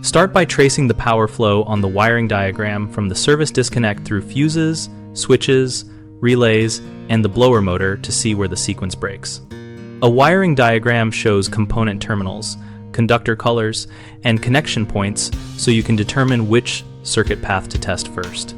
Start by tracing the power flow on the wiring diagram from the service disconnect through fuses, switches, relays, and the blower motor to see where the sequence breaks. A wiring diagram shows component terminals, conductor colors, and connection points so you can determine which circuit path to test first.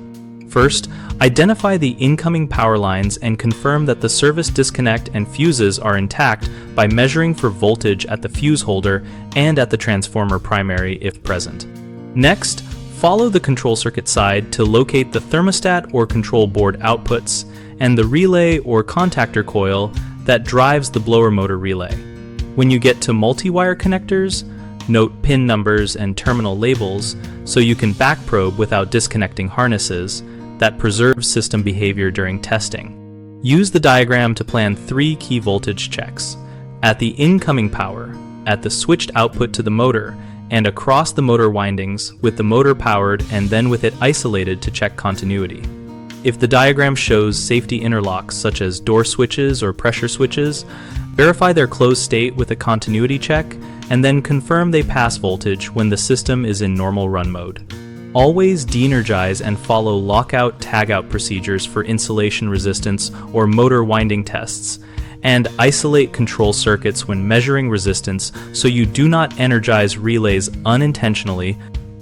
First, identify the incoming power lines and confirm that the service disconnect and fuses are intact by measuring for voltage at the fuse holder and at the transformer primary if present. Next, follow the control circuit side to locate the thermostat or control board outputs and the relay or contactor coil that drives the blower motor relay. When you get to multi-wire connectors, note pin numbers and terminal labels so you can backprobe without disconnecting harnesses that preserve system behavior during testing. Use the diagram to plan 3 key voltage checks: at the incoming power, at the switched output to the motor, and across the motor windings with the motor powered and then with it isolated to check continuity. If the diagram shows safety interlocks such as door switches or pressure switches, verify their closed state with a continuity check and then confirm they pass voltage when the system is in normal run mode. Always de-energize and follow lockout-tagout procedures for insulation resistance or motor winding tests, and isolate control circuits when measuring resistance so you do not energize relays unintentionally.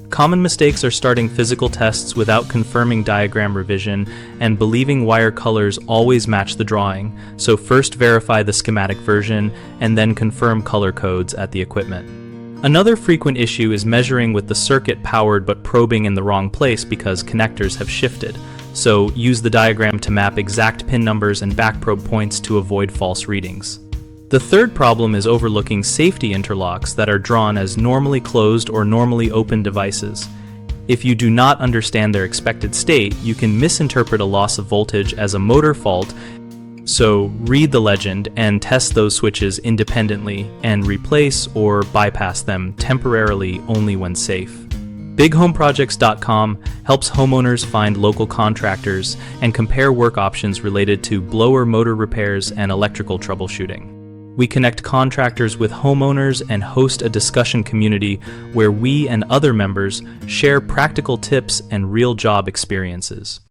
Common mistakes are starting physical tests without confirming diagram revision and believing wire colors always match the drawing, so first verify the schematic version and then confirm color codes at the equipment. Another frequent issue is measuring with the circuit powered but probing in the wrong place because connectors have shifted, so use the diagram to map exact pin numbers and backprobe points to avoid false readings. The third problem is overlooking safety interlocks that are drawn as normally closed or normally open devices. If you do not understand their expected state, you can misinterpret a loss of voltage as a motor fault, so read the legend and test those switches independently and replace or bypass them temporarily only when safe. BigHomeProjects.com helps homeowners find local contractors and compare work options related to blower motor repairs and electrical troubleshooting. We connect contractors with homeowners and host a discussion community where we and other members share practical tips and real job experiences.